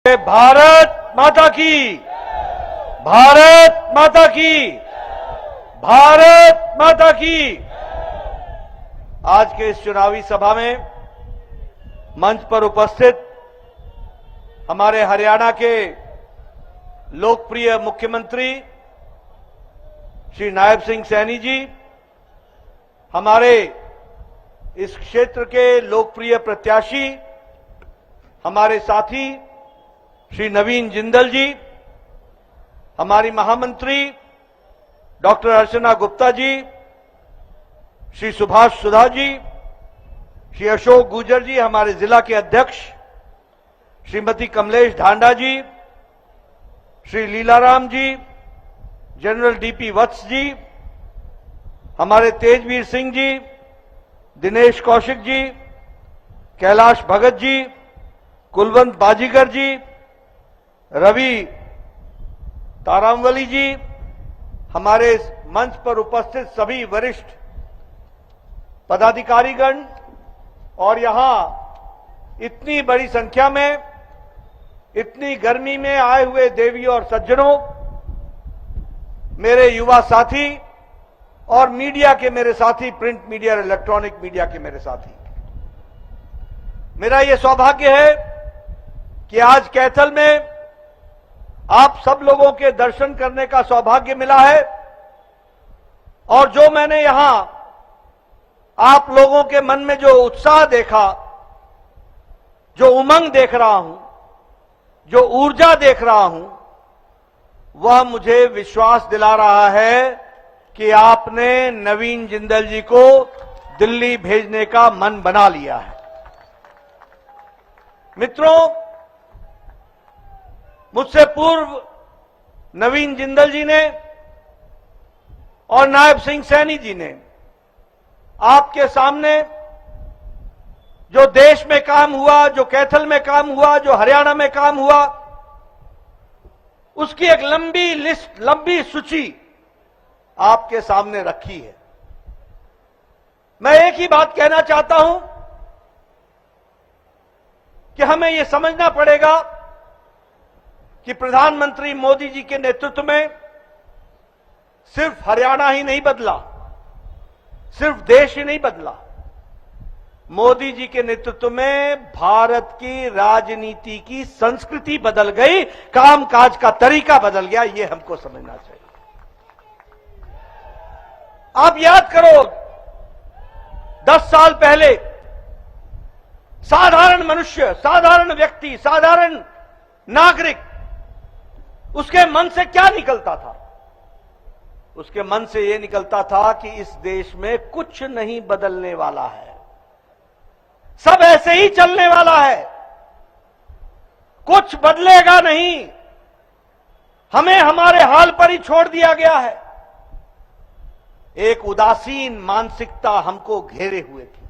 भारत माता की, भारत माता की, भारत माता की। आज के इस चुनावी सभा में मंच पर उपस्थित हमारे हरियाणा के लोकप्रिय मुख्यमंत्री श्री नायब सिंह सैनी जी, हमारे इस क्षेत्र के लोकप्रिय प्रत्याशी हमारे साथी श्री नवीन जिंदल जी, हमारी महामंत्री डॉक्टर अर्चना गुप्ता जी, श्री सुभाष सुधा जी, श्री अशोक गुजर जी, हमारे जिला के अध्यक्ष श्रीमती कमलेश ढांडा जी, श्री लीलाराम जी, जनरल डीपी वत्स जी, हमारे तेजवीर सिंह जी, दिनेश कौशिक जी, कैलाश भगत जी, कुलवंत बाजीगर जी, रवि तारामवली जी, हमारे मंच पर उपस्थित सभी वरिष्ठ पदाधिकारीगण और यहां इतनी बड़ी संख्या में इतनी गर्मी में आए हुए देवियों और सज्जनों, मेरे युवा साथी और मीडिया के मेरे साथी, प्रिंट मीडिया और इलेक्ट्रॉनिक मीडिया के मेरे साथी, मेरा यह सौभाग्य है कि आज कैथल में आप सब लोगों के दर्शन करने का सौभाग्य मिला है। और जो मैंने यहां आप लोगों के मन में जो उत्साह देखा, जो उमंग देख रहा हूं, जो ऊर्जा देख रहा हूं, वह मुझे विश्वास दिला रहा है कि आपने नवीन जिंदल जी को दिल्ली भेजने का मन बना लिया है। मित्रों, मुझसे पूर्व नवीन जिंदल जी ने और नायब सिंह सैनी जी ने आपके सामने जो देश में काम हुआ, जो कैथल में काम हुआ, जो हरियाणा में काम हुआ, उसकी एक लंबी लिस्ट, लंबी सूची आपके सामने रखी है। मैं एक ही बात कहना चाहता हूं कि हमें यह समझना पड़ेगा कि प्रधानमंत्री मोदी जी के नेतृत्व में सिर्फ हरियाणा ही नहीं बदला, सिर्फ देश ही नहीं बदला, मोदी जी के नेतृत्व में भारत की राजनीति की संस्कृति बदल गई, कामकाज का तरीका बदल गया। यह हमको समझना चाहिए। आप याद करो, 10 साल पहले साधारण मनुष्य, साधारण व्यक्ति, साधारण नागरिक, उसके मन से क्या निकलता था? उसके मन से यह निकलता था कि इस देश में कुछ नहीं बदलने वाला है, सब ऐसे ही चलने वाला है, कुछ बदलेगा नहीं, हमें हमारे हाल पर ही छोड़ दिया गया है। एक उदासीन मानसिकता हमको घेरे हुए थी।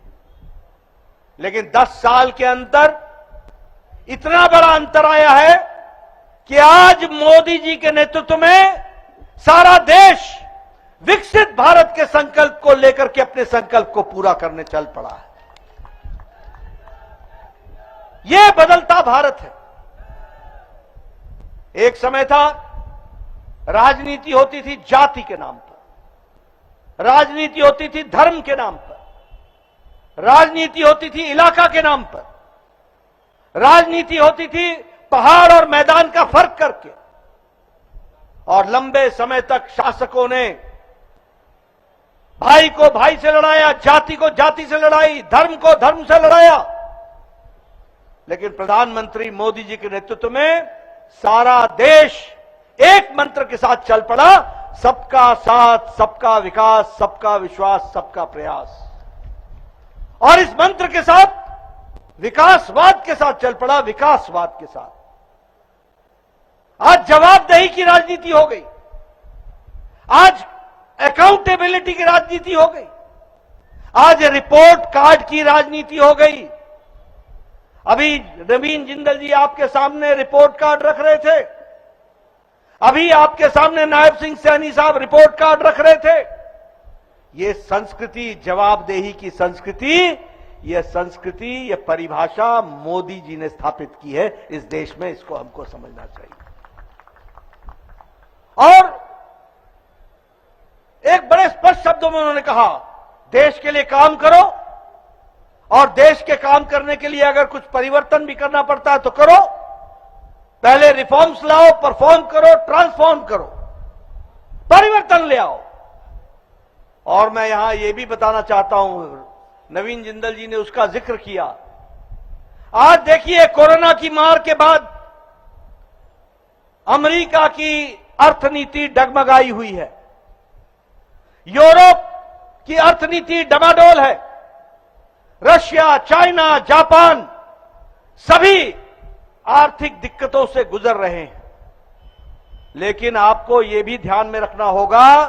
लेकिन 10 साल के अंदर इतना बड़ा अंतर आया है कि आज मोदी जी के नेतृत्व में सारा देश विकसित भारत के संकल्प को लेकर के अपने संकल्प को पूरा करने चल पड़ा है। यह बदलता भारत है। एक समय था राजनीति होती थी जाति के नाम पर, राजनीति होती थी धर्म के नाम पर, राजनीति होती थी इलाका के नाम पर, राजनीति होती थी पहाड़ और मैदान का फर्क करके। और लंबे समय तक शासकों ने भाई को भाई से लड़ाया, जाति को जाति से लड़ाई, धर्म को धर्म से लड़ाया। लेकिन प्रधानमंत्री मोदी जी के नेतृत्व में सारा देश एक मंत्र के साथ चल पड़ा, सबका साथ, सबका विकास, सबका विश्वास, सबका प्रयास। और इस मंत्र के साथ विकासवाद के साथ चल पड़ा, विकासवाद के साथ। आज जवाबदेही की राजनीति हो गई, आज अकाउंटेबिलिटी की राजनीति हो गई, आज रिपोर्ट कार्ड की राजनीति हो गई। अभी नवीन जिंदल जी आपके सामने रिपोर्ट कार्ड रख रहे थे, अभी आपके सामने नायब सिंह सैनी साहब रिपोर्ट कार्ड रख रहे थे। ये संस्कृति, जवाबदेही की संस्कृति, यह संस्कृति, यह परिभाषा मोदी जी ने स्थापित की है इस देश में। इसको हमको समझना चाहिए। और एक बड़े स्पष्ट शब्दों में उन्होंने कहा, देश के लिए काम करो, और देश के काम करने के लिए अगर कुछ परिवर्तन भी करना पड़ता है तो करो। पहले रिफॉर्म्स लाओ, परफॉर्म करो, ट्रांसफॉर्म करो, परिवर्तन ले आओ। और मैं यहां यह भी बताना चाहता हूं, नवीन जिंदल जी ने उसका जिक्र किया। आज देखिए, कोरोना की मार के बाद अमेरिका की अर्थनीति डगमगाई हुई है, यूरोप की अर्थनीति डमाडोल है, रशिया, चाइना, जापान सभी आर्थिक दिक्कतों से गुजर रहे हैं। लेकिन आपको यह भी ध्यान में रखना होगा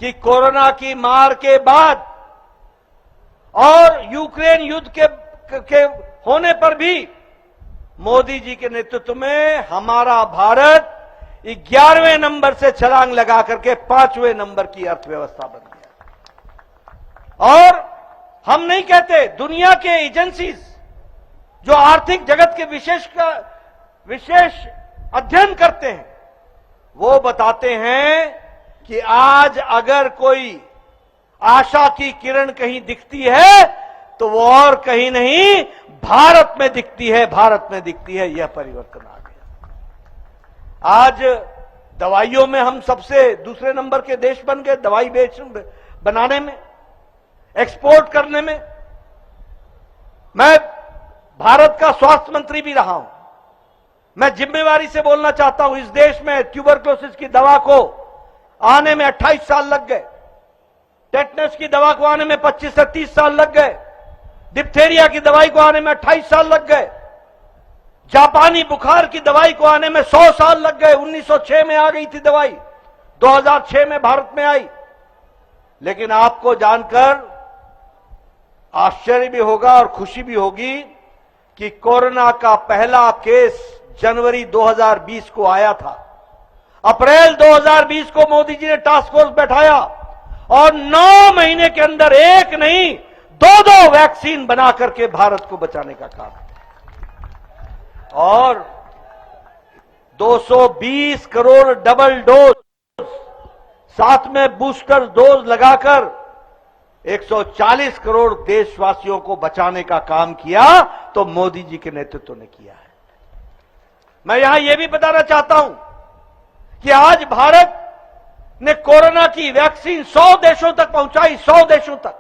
कि कोरोना की मार के बाद और यूक्रेन युद्ध के होने पर भी मोदी जी के नेतृत्व में हमारा भारत 11वें नंबर से छलांग लगा करके 5वें नंबर की अर्थव्यवस्था बन गया। और हम नहीं कहते, दुनिया के एजेंसीज जो आर्थिक जगत के विशेष अध्ययन करते हैं, वो बताते हैं कि आज अगर कोई आशा की किरण कहीं दिखती है तो वो और कहीं नहीं, भारत में दिखती है, भारत में दिखती है। यह परिवर्तन आ गया। आज दवाइयों में हम सबसे दूसरे नंबर के देश बन गए, दवाई बनाने में, एक्सपोर्ट करने में। मैं भारत का स्वास्थ्य मंत्री भी रहा हूं। मैं जिम्मेवारी से बोलना चाहता हूं, इस देश में ट्यूबरक्लोसिस की दवा को आने में 28 साल लग गए, टेटनस की दवा को आने में 25 से 30 साल लग गए, डिप्थेरिया की दवाई को आने में 28 साल लग गए, जापानी बुखार की दवाई को आने में 100 साल लग गए। 1906 में आ गई थी दवाई, 2006 में भारत में आई। लेकिन आपको जानकर आश्चर्य भी होगा और खुशी भी होगी कि कोरोना का पहला केस जनवरी 2020 को आया था। अप्रैल 2020 को मोदी जी ने टास्क फोर्स बैठाया और 9 महीने के अंदर एक नहीं 2 वैक्सीन बना करके भारत को बचाने का काम किया। और 220 करोड़ डबल डोज, साथ में बूस्टर डोज लगाकर 140 करोड़ देशवासियों को बचाने का काम किया तो मोदी जी के नेतृत्व ने किया है। मैं यहां यह भी बताना चाहता हूं कि आज भारत ने कोरोना की वैक्सीन 100 देशों तक पहुंचाई, 100 देशों तक,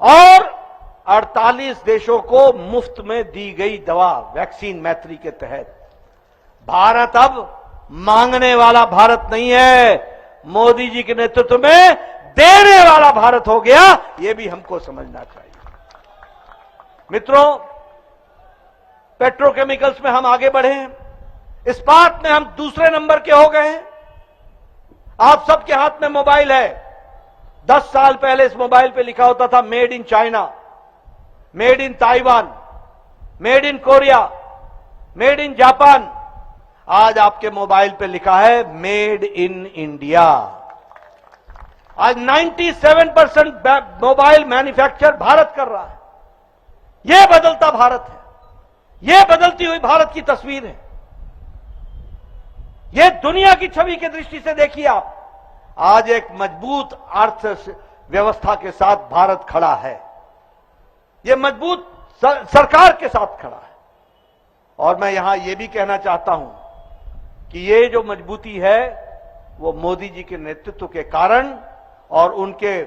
और 48 देशों को मुफ्त में दी गई दवा वैक्सीन मैत्री के तहत। भारत अब मांगने वाला भारत नहीं है, मोदी जी के नेतृत्व में देने वाला भारत हो गया। यह भी हमको समझना चाहिए। मित्रों, पेट्रोकेमिकल्स में हम आगे बढ़े हैं, इस्पात में हम दूसरे नंबर के हो गए हैं। आप सबके हाथ में मोबाइल है। 10 साल पहले इस मोबाइल पे लिखा होता था made in China, made in Taiwan, made in Korea, made in Japan. आज आपके मोबाइल पे लिखा है मेड इन इंडिया। आज 97% मोबाइल मैन्युफैक्चर भारत कर रहा है। यह बदलता भारत है, यह बदलती हुई भारत की तस्वीर है। यह दुनिया की छवि की दृष्टि से देखिए आप, आज एक मजबूत अर्थव्यवस्था के साथ भारत खड़ा है, यह मजबूत सरकार के साथ खड़ा है। और मैं यहां यह भी कहना चाहता हूं कि यह जो मजबूती है वो मोदी जी के नेतृत्व के कारण और उनके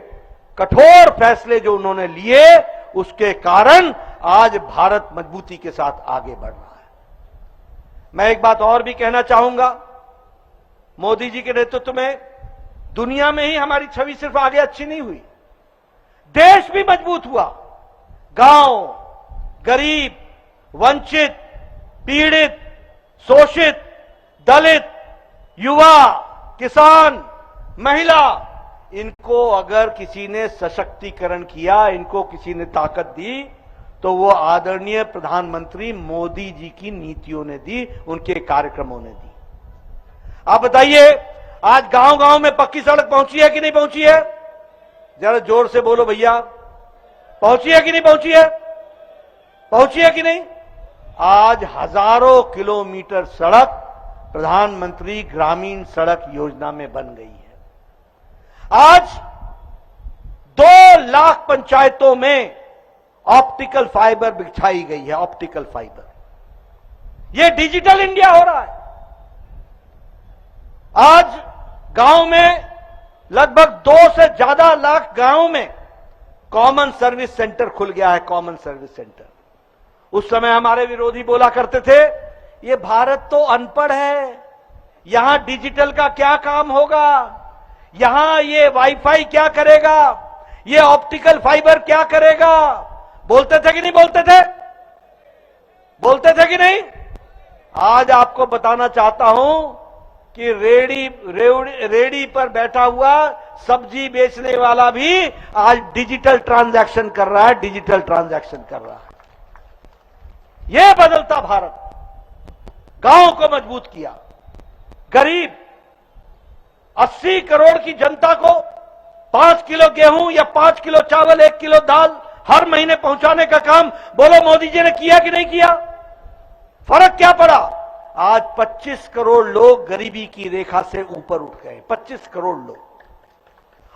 कठोर फैसले जो उन्होंने लिए उसके कारण आज भारत मजबूती के साथ आगे बढ़ रहा है। मैं एक बात और भी कहना चाहूंगा, मोदी जी के नेतृत्व में दुनिया में ही हमारी छवि सिर्फ आगे अच्छी नहीं हुई, देश भी मजबूत हुआ। गांव, गरीब, वंचित, पीड़ित, शोषित, दलित, युवा, किसान, महिला, इनको अगर किसी ने सशक्तिकरण किया, इनको किसी ने ताकत दी, तो वो आदरणीय प्रधानमंत्री मोदी जी की नीतियों ने दी, उनके कार्यक्रमों ने दी। आप बताइए, आज गांव गांव में पक्की सड़क पहुंची है कि नहीं पहुंची है? जरा जोर से बोलो भैया। पहुंची है कि नहीं पहुंची है? पहुंची है कि नहीं? आज हजारों किलोमीटर सड़क प्रधानमंत्री ग्रामीण सड़क योजना में बन गई है। आज 2 लाख पंचायतों में ऑप्टिकल फाइबर बिछाई गई है। ऑप्टिकल फाइबर, यह डिजिटल इंडिया हो रहा है। आज गांव में लगभग 2 से ज्यादा लाख गांवों में कॉमन सर्विस सेंटर खुल गया है। Common service centre. उस समय हमारे विरोधी बोला करते थे, ये भारत तो अनपढ़ है, यहां डिजिटल का क्या काम होगा, यहां ये वाईफाई क्या करेगा, ये ऑप्टिकल फाइबर क्या करेगा। बोलते थे कि नहीं बोलते थे? बोलते थे कि नहीं? आज आपको बताना चाहता हूं कि रेडी पर बैठा हुआ सब्जी बेचने वाला भी आज डिजिटल ट्रांजैक्शन कर रहा है। डिजिटल ट्रांजैक्शन कर रहा है। यह बदलता भारत गांव को मजबूत किया। गरीब 80 करोड़ की जनता को 5 किलो गेहूं या 5 किलो चावल, 1 किलो दाल हर महीने पहुंचाने का काम बोलो मोदी जी ने किया कि नहीं किया? फर्क क्या पड़ा? आज 25 करोड़ लोग गरीबी की रेखा से ऊपर उठ गए। 25 करोड़ लोग।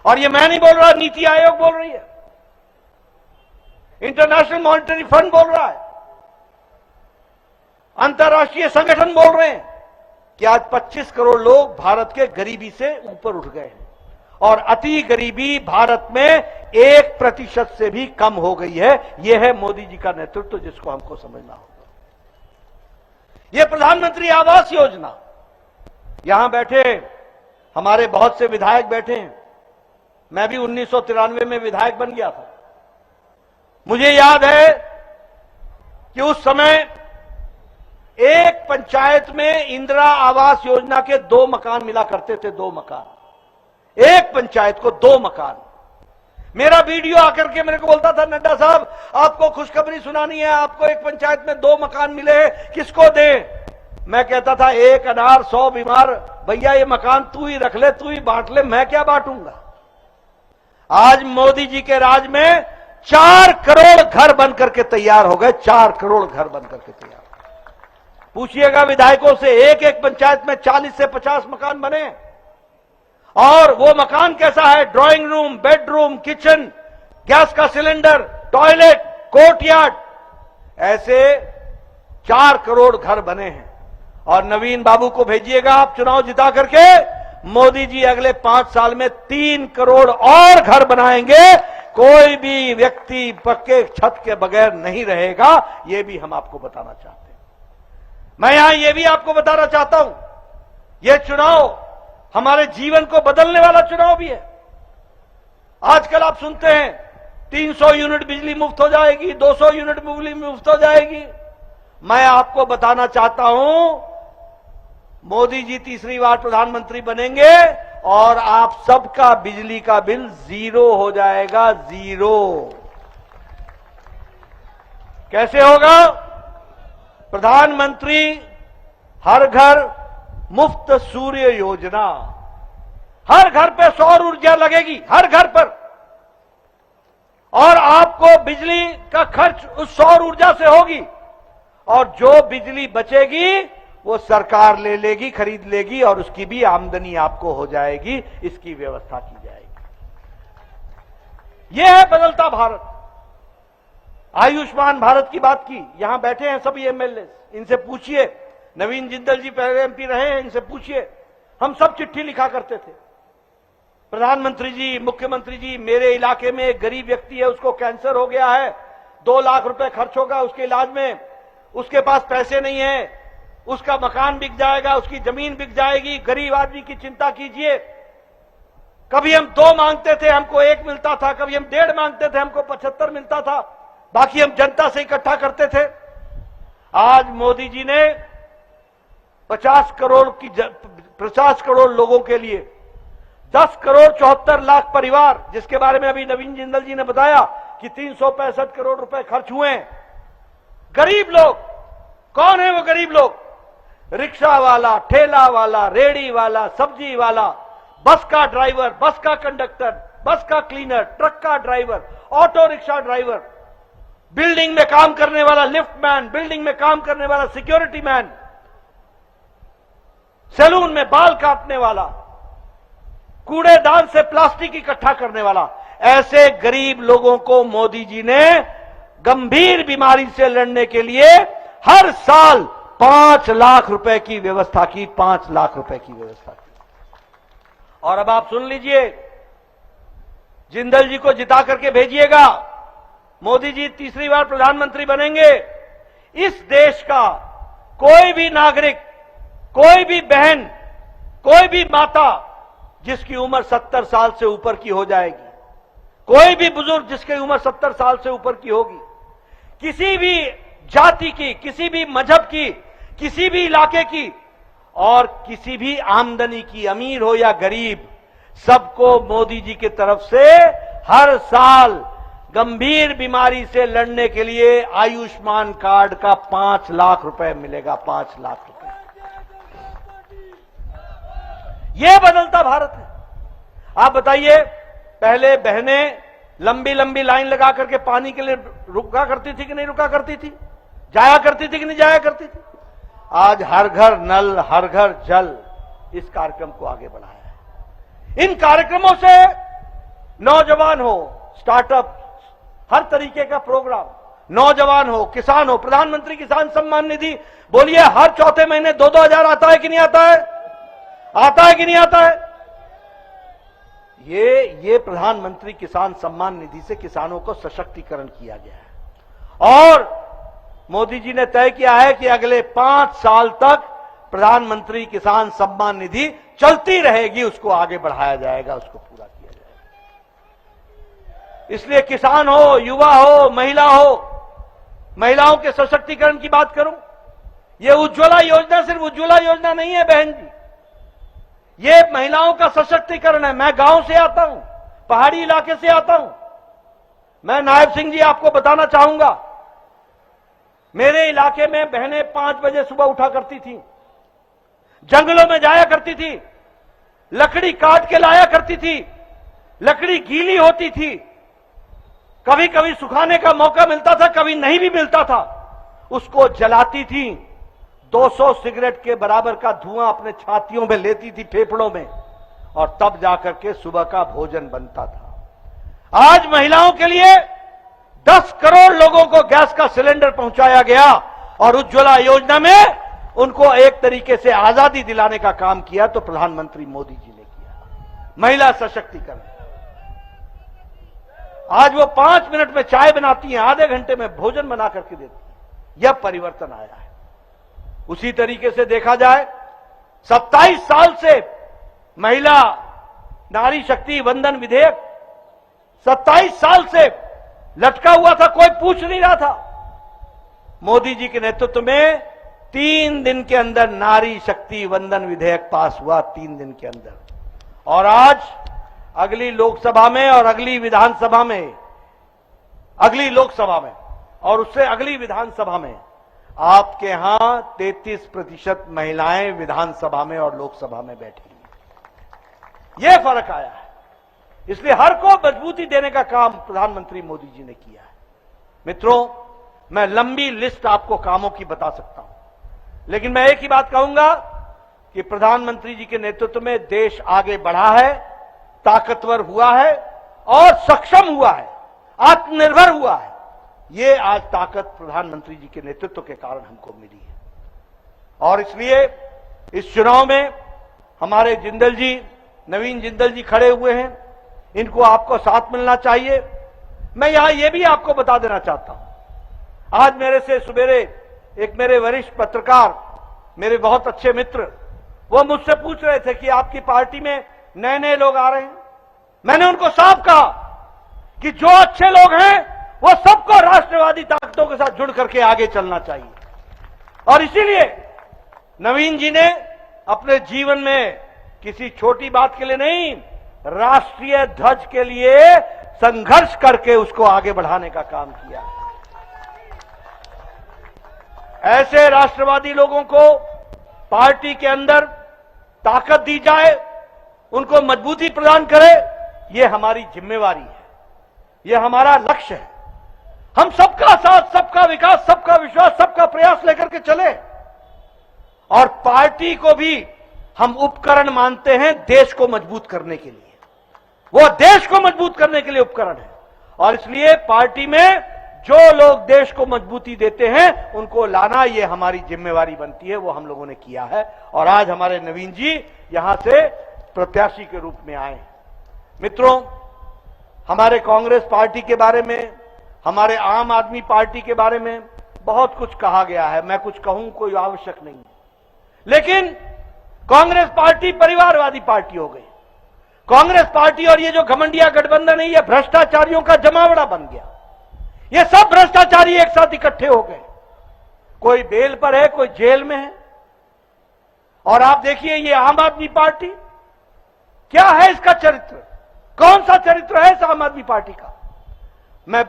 और ये मैं नहीं बोल रहा, नीति आयोग बोल रही है, इंटरनेशनल मॉनेटरी फंड बोल रहा है, अंतर्राष्ट्रीय संगठन बोल रहे हैं कि आज 25 करोड़ लोग भारत के गरीबी से ऊपर उठ गए हैं। और अति गरीबी भारत में 1% से भी कम हो गई है। यह है मोदी जी का नेतृत्व, जिसको हमको समझना होगा। यह प्रधानमंत्री आवास योजना, यहां बैठे हमारे बहुत से विधायक बैठे हैं। मैं भी 1993 में विधायक बन गया था। मुझे याद है कि उस समय एक पंचायत में इंदिरा आवास योजना के 2 मकान मिला करते थे। 2 मकान, एक पंचायत को 2 मकान। मेरा वीडियो आकर के मेरे को बोलता था, नड्डा साहब आपको खुशखबरी सुनानी है, आपको एक पंचायत में 2 मकान मिले, किसको दें? मैं कहता था, 1 अनार 100 बीमार, भैया ये मकान तू ही रख ले, तू ही बांट ले, मैं क्या बांटूंगा। आज मोदी जी के राज में 4 करोड़ घर बनकर के तैयार हो गए। 4 करोड़ घर बनकर के तैयार। पूछिएगा विधायकों से, एक पंचायत में 40 से 50 मकान बने। और वो मकान कैसा है? Drawing room, bedroom, kitchen, gas का सिलेंडर, टॉयलेट, कोर्टयार्ड, ऐसे 4 करोड़ घर बने हैं। और नवीन बाबू को भेजिएगा आप चुनाव जिता करके, मोदी जी अगले 5 साल में 3 करोड़ और घर बनाएंगे। कोई भी व्यक्ति पक्के छत के बगैर नहीं रहेगा। यह भी हम आपको बताना चाहते हैं। मैं यहां यह भी आपको बताना चाहता हूं, यह चुनाव हमारे जीवन को बदलने वाला चुनाव भी है। आजकल आप सुनते हैं 300 यूनिट बिजली मुफ्त हो जाएगी, 200 यूनिट बिजली मुफ्त हो जाएगी। मैं आपको बताना चाहता हूं, मोदी जी तीसरी बार प्रधानमंत्री बनेंगे और आप सबका बिजली का बिल 0 हो जाएगा। 0 कैसे होगा? प्रधानमंत्री हर घर मुफ्त सूर्य योजना, हर घर पे सौर ऊर्जा लगेगी, हर घर पर। और आपको बिजली का खर्च उस सौर ऊर्जा से होगी। और जो बिजली बचेगी वो सरकार ले लेगी, खरीद लेगी, और उसकी भी आमदनी आपको हो जाएगी। इसकी व्यवस्था की जाएगी। यह है बदलता भारत। आयुष्मान भारत की बात की, यहां बैठे हैं सभी एमएलए, इनसे पूछिए। नवीन जिंदल जी पहले एमपी रहे हैं, इनसे पूछिए। हम सब चिट्ठी लिखा करते थे, प्रधानमंत्री जी, मुख्यमंत्री जी, मेरे इलाके में एक गरीब व्यक्ति है, उसको कैंसर हो गया है, 2 लाख रुपए खर्च होगा उसके इलाज में, उसके पास पैसे नहीं है, उसका मकान बिक जाएगा, उसकी जमीन बिक जाएगी, गरीब आदमी की चिंता कीजिए। कभी हम 2 मांगते थे, हमको 1 मिलता था, कभी हम 1.5 मांगते थे, हमको 75 मिलता था, बाकी हम जनता से इकट्ठा करते थे। आज मोदी जी ने 50 करोड़ लोगों के लिए 10 करोड़ 74 लाख परिवार, जिसके बारे में अभी नवीन जिंदल जी ने बताया कि 365 करोड़ रुपए खर्च हुए हैं। गरीब लोग कौन है? वो गरीब लोग रिक्शा वाला, ठेला वाला, रेड़ी वाला, सब्जी वाला, बस का ड्राइवर, बस का कंडक्टर, बस का क्लीनर, ट्रक का driver, auto rickshaw driver, building में काम करने वाला लिफ्ट मैन, बिल्डिंग में काम करने वाला सिक्योरिटी मैन, सैलून में बाल काटने वाला, कूड़ेदान से प्लास्टिक इकट्ठा करने वाला, ऐसे गरीब लोगों को मोदी जी ने गंभीर बीमारी से लड़ने के लिए हर साल 5 लाख रुपए की व्यवस्था की, 5 लाख रुपए की व्यवस्था की। और अब आप सुन लीजिए, जिंदल जी को जिता करके भेजिएगा, मोदी जी तीसरी बार प्रधानमंत्री बनेंगे। इस देश का कोई भी नागरिक, कोई भी बहन, कोई भी माता जिसकी उम्र 70 साल से ऊपर की हो जाएगी, कोई भी बुजुर्ग जिसकी उम्र 70 साल से ऊपर की होगी, किसी भी जाति की, किसी भी मजहब की, किसी भी इलाके की और किसी भी आमदनी की, अमीर हो या गरीब, सबको मोदी जी की तरफ से हर साल गंभीर बीमारी से लड़ने के लिए आयुष्मान कार्ड का 5 लाख रुपए मिलेगा, 5 लाख रुपए। यह बदलता भारत है। आप बताइए, पहले बहनें लंबी लंबी लाइन लगा करके पानी के लिए रुका करती थी कि नहीं रुका करती थी, जाया करती थी कि नहीं जाया करती थी। आज हर घर नल, हर घर जल, इस कार्यक्रम को आगे बढ़ाया है। इन कार्यक्रमों से नौजवान हो, स्टार्टअप, हर तरीके का प्रोग्राम, नौजवान हो, किसान हो, प्रधानमंत्री किसान सम्मान निधि, बोलिए हर चौथे महीने 2-2 हजार आता है कि नहीं आता है? आता है कि नहीं आता है? ये प्रधानमंत्री किसान सम्मान निधि से किसानों को सशक्तिकरण किया गया है। और मोदी जी ने तय किया है कि अगले 5 साल तक प्रधानमंत्री किसान सम्मान निधि चलती रहेगी, उसको आगे बढ़ाया जाएगा, उसको पूरा किया जाएगा। इसलिए किसान हो, युवा हो, महिला हो, महिलाओं के सशक्तिकरण की बात करूं, यह उज्ज्वला योजना सिर्फ उज्ज्वला योजना नहीं है बहन जी, ये महिलाओं का सशक्तिकरण है। मैं गांव से आता हूं, पहाड़ी इलाके से आता हूं। मैं नायब सिंह जी आपको बताना चाहूंगा, मेरे इलाके में बहनें 5 बजे सुबह उठा करती थी, जंगलों में जाया करती थी, लकड़ी काट के लाया करती थी, लकड़ी गीली होती थी, कभी कभी सुखाने का मौका मिलता था, कभी नहीं भी मिलता था, उसको जलाती थी, 200 सिगरेट के बराबर का धुआं अपने छातियों में लेती थी, फेफड़ों में, और तब जाकर के सुबह का भोजन बनता था। आज महिलाओं के लिए 10 करोड़ लोगों को गैस का सिलेंडर पहुंचाया गया और उज्ज्वला योजना में उनको एक तरीके से आजादी दिलाने का काम किया तो प्रधानमंत्री मोदी जी ने किया। महिला सशक्तिकरण, आज वो 5 मिनट में चाय बनाती हैं, आधे घंटे में भोजन बना करके देती हैं। यह परिवर्तन आया है। उसी तरीके से देखा जाए, 27 साल से महिला नारी शक्ति वंदन विधेयक 27 साल से लटका हुआ था, कोई पूछ नहीं रहा था। मोदी जी के नेतृत्व में 3 दिन के अंदर नारी शक्ति वंदन विधेयक पास हुआ, 3 दिन के अंदर। और आज अगली लोकसभा में और अगली विधानसभा में, अगली लोकसभा में और उससे अगली विधानसभा में आपके यहां 33% महिलाएं विधानसभा में और लोकसभा में बैठी। यह फर्क आया है। इसलिए हर को मजबूती देने का काम प्रधानमंत्री मोदी जी ने किया है। मित्रों, मैं लंबी लिस्ट आपको कामों की बता सकता हूं, लेकिन मैं एक ही बात कहूंगा कि प्रधानमंत्री जी के नेतृत्व में देश आगे बढ़ा है, ताकतवर हुआ है और सक्षम हुआ है, आत्मनिर्भर हुआ है। ये आज ताकत प्रधानमंत्री जी के नेतृत्व के कारण हमको मिली है। और इसलिए इस चुनाव में हमारे जिंदल जी, नवीन जिंदल जी खड़े हुए हैं, इनको आपको साथ मिलना चाहिए। मैं यहां यह भी आपको बता देना चाहता हूं, आज मेरे से सवेरे एक मेरे वरिष्ठ पत्रकार, मेरे बहुत अच्छे मित्र, वो मुझसे पूछ रहे थे कि आपकी पार्टी में नए नए लोग आ रहे हैं। मैंने उनको साफ कहा कि जो अच्छे लोग हैं वो सबको राष्ट्रवादी ताकतों के साथ जुड़ करके आगे चलना चाहिए। और इसीलिए नवीन जी ने अपने जीवन में किसी छोटी बात के लिए नहीं, राष्ट्रीय ध्वज के लिए संघर्ष करके उसको आगे बढ़ाने का काम किया। ऐसे राष्ट्रवादी लोगों को पार्टी के अंदर ताकत दी जाए, उनको मजबूती प्रदान करे, ये हमारी जिम्मेवारी है, ये हमारा लक्ष्य है। हम सबका साथ, सबका विकास, सबका विश्वास, सबका प्रयास लेकर के चले। और पार्टी को भी हम उपकरण मानते हैं देश को मजबूत करने के लिए। वो देश को मजबूत करने के लिए उपकरण है, और इसलिए पार्टी में जो लोग देश को मजबूती देते हैं उनको लाना ये हमारी जिम्मेवारी बनती है। वो हम लोगों ने किया है, और आज हमारे नवीन जी यहां से प्रत्याशी के रूप में आए। मित्रों, हमारे कांग्रेस पार्टी के बारे में, हमारे आम आदमी पार्टी के बारे में बहुत कुछ कहा गया है। मैं कुछ कहूं कोई आवश्यक नहीं है, लेकिन कांग्रेस पार्टी परिवारवादी पार्टी हो गई। कांग्रेस पार्टी और ये जो घमंडिया गठबंधन है, ये भ्रष्टाचारियों का जमावड़ा बन गया। ये सब भ्रष्टाचारी एक साथ इकट्ठे हो गए। कोई बेल पर है, कोई जेल में है। और आप देखिए ये आम आदमी पार्टी, क्या है इसका चरित्र? कौन सा चरित्र है इस आम आदमी पार्टी का? मैं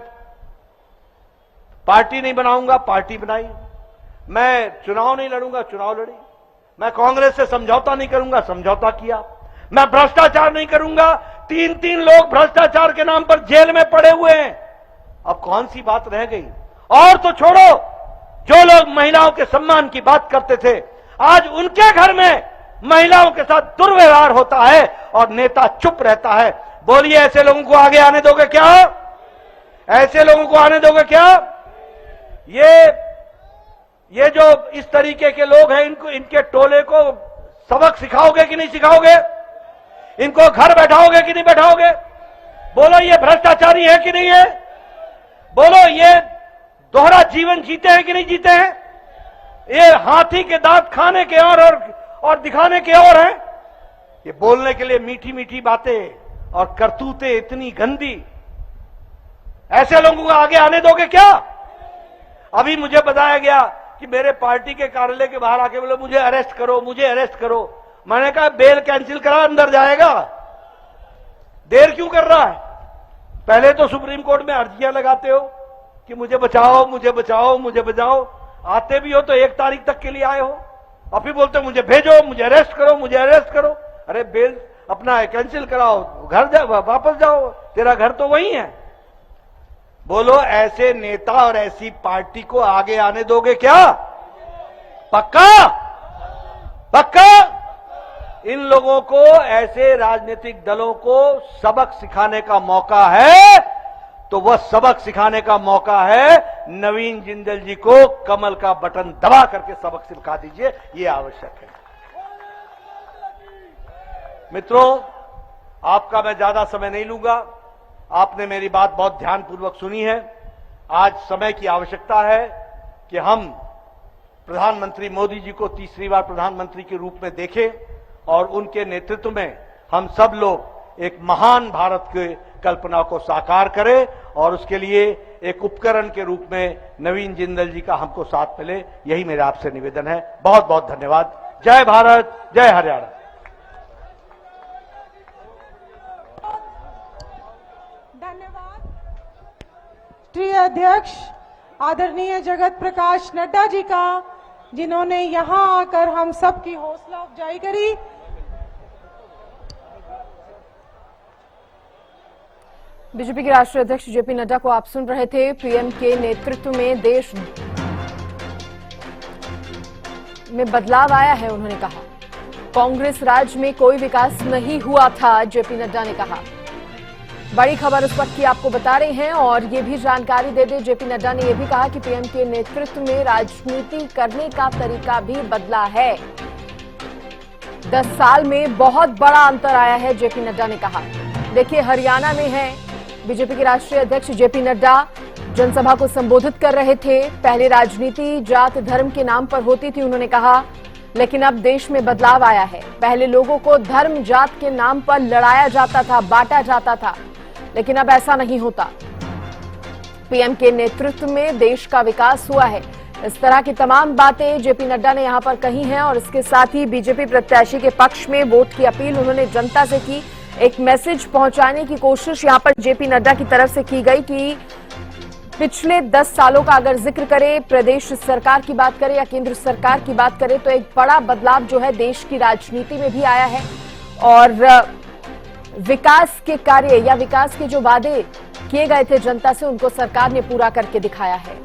पार्टी नहीं बनाऊंगा, पार्टी बनाई। मैं चुनाव नहीं लड़ूंगा, चुनाव लड़ी। मैं कांग्रेस से समझौता नहीं करूंगा, समझौता किया। मैं भ्रष्टाचार नहीं करूंगा, 3-3 लोग भ्रष्टाचार के नाम पर जेल में पड़े हुए हैं। अब कौन सी बात रह गई? और तो छोड़ो, जो लोग महिलाओं के सम्मान की बात करते थे, आज उनके घर में महिलाओं के साथ दुर्व्यवहार होता है और नेता चुप रहता है। बोलिए, ऐसे लोगों को आगे आने दोगे क्या? ऐसे लोगों को आने दोगे क्या? ये जो इस तरीके के लोग हैं, इनके टोले को सबक सिखाओगे कि नहीं सिखाओगे? इनको घर बैठाओगे कि नहीं बैठाओगे? बोलो, ये भ्रष्टाचारी है कि नहीं है? बोलो, ये दोहरा जीवन जीते हैं कि नहीं जीते हैं? ये हाथी के दांत खाने के और दिखाने के और हैं। ये बोलने के लिए मीठी मीठी बातें और करतूतें इतनी गंदी। ऐसे लोगों को आगे आने दोगे क्या? अभी मुझे बताया गया कि मेरे पार्टी के कार्यालय के बाहर आके बोले मुझे अरेस्ट करो, मुझे अरेस्ट करो। मैंने कहा बेल कैंसिल करा, अंदर जाएगा। देर क्यों कर रहा है? पहले तो सुप्रीम कोर्ट में अर्जियां लगाते हो कि मुझे बचाओ, मुझे बचाओ, मुझे बचाओ। आते भी हो तो 1 तारीख तक के लिए आए हो, और फिर बोलते हो मुझे भेजो, मुझे अरेस्ट करो, मुझे अरेस्ट करो। अरे बेल अपना कैंसिल कराओ, घर जाओ, वापस जाओ, तेरा घर तो वही है। बोलो, ऐसे नेता और ऐसी पार्टी को आगे आने दोगे क्या? पक्का? पक्का? इन लोगों को, ऐसे राजनीतिक दलों को सबक सिखाने का मौका है, तो वह सबक सिखाने का मौका है नवीन जिंदल जी को कमल का बटन दबा करके सबक सिखा दीजिए, यह आवश्यक है। मित्रों, आपका मैं ज्यादा समय नहीं लूंगा। आपने मेरी बात बहुत ध्यानपूर्वक सुनी है। आज समय की आवश्यकता है कि हम प्रधानमंत्री मोदी जी को तीसरी बार प्रधानमंत्री के रूप में देखें, और उनके नेतृत्व में हम सब लोग एक महान भारत की कल्पना को साकार करें, और उसके लिए एक उपकरण के रूप में नवीन जिंदल जी का हमको साथ मिले। यही मेरा आपसे निवेदन है। बहुत बहुत धन्यवाद। जय भारत, जय हरियाणा। धन्यवाद। राष्ट्रीय अध्यक्ष आदरणीय जगत प्रकाश नड्डा जी का, जिन्होंने यहां आकर हम सब की हौसला अफजाई करी। बीजेपी के राष्ट्रीय अध्यक्ष जेपी नड्डा को आप सुन रहे थे। पीएम के नेतृत्व में देश में बदलाव आया है, उन्होंने कहा। कांग्रेस राज में कोई विकास नहीं हुआ था, जेपी नड्डा ने कहा। बड़ी खबर उस वक्त की आपको बता रहे हैं, और ये भी जानकारी दे दें, जेपी नड्डा ने यह भी कहा कि पीएम के नेतृत्व में राजनीति करने का तरीका भी बदला है। 10 साल में बहुत बड़ा अंतर आया है, जेपी नड्डा ने कहा। देखिए, हरियाणा में है बीजेपी के राष्ट्रीय अध्यक्ष जेपी नड्डा, जनसभा को संबोधित कर रहे थे। पहले राजनीति जात धर्म के नाम पर होती थी, उन्होंने कहा, लेकिन अब देश में बदलाव आया है। पहले लोगों को धर्म जात के नाम पर लड़ाया जाता था, बांटा जाता था, लेकिन अब ऐसा नहीं होता। पीएम के नेतृत्व में देश का विकास हुआ है। इस तरह की तमाम बातें जेपी नड्डा ने यहां पर कही हैं, और इसके साथ ही बीजेपी प्रत्याशी के पक्ष में वोट की अपील उन्होंने जनता से की। एक मैसेज पहुंचाने की कोशिश यहां पर जेपी नड्डा की तरफ से की गई कि पिछले 10 सालों का अगर जिक्र करें, प्रदेश सरकार की बात करें या केंद्र सरकार की बात करें, तो एक बड़ा बदलाव जो है देश की राजनीति में भी आया है। और विकास के कार्य या विकास के जो वादे किए गए थे जनता से, उनको सरकार ने पूरा करके दिखाया है।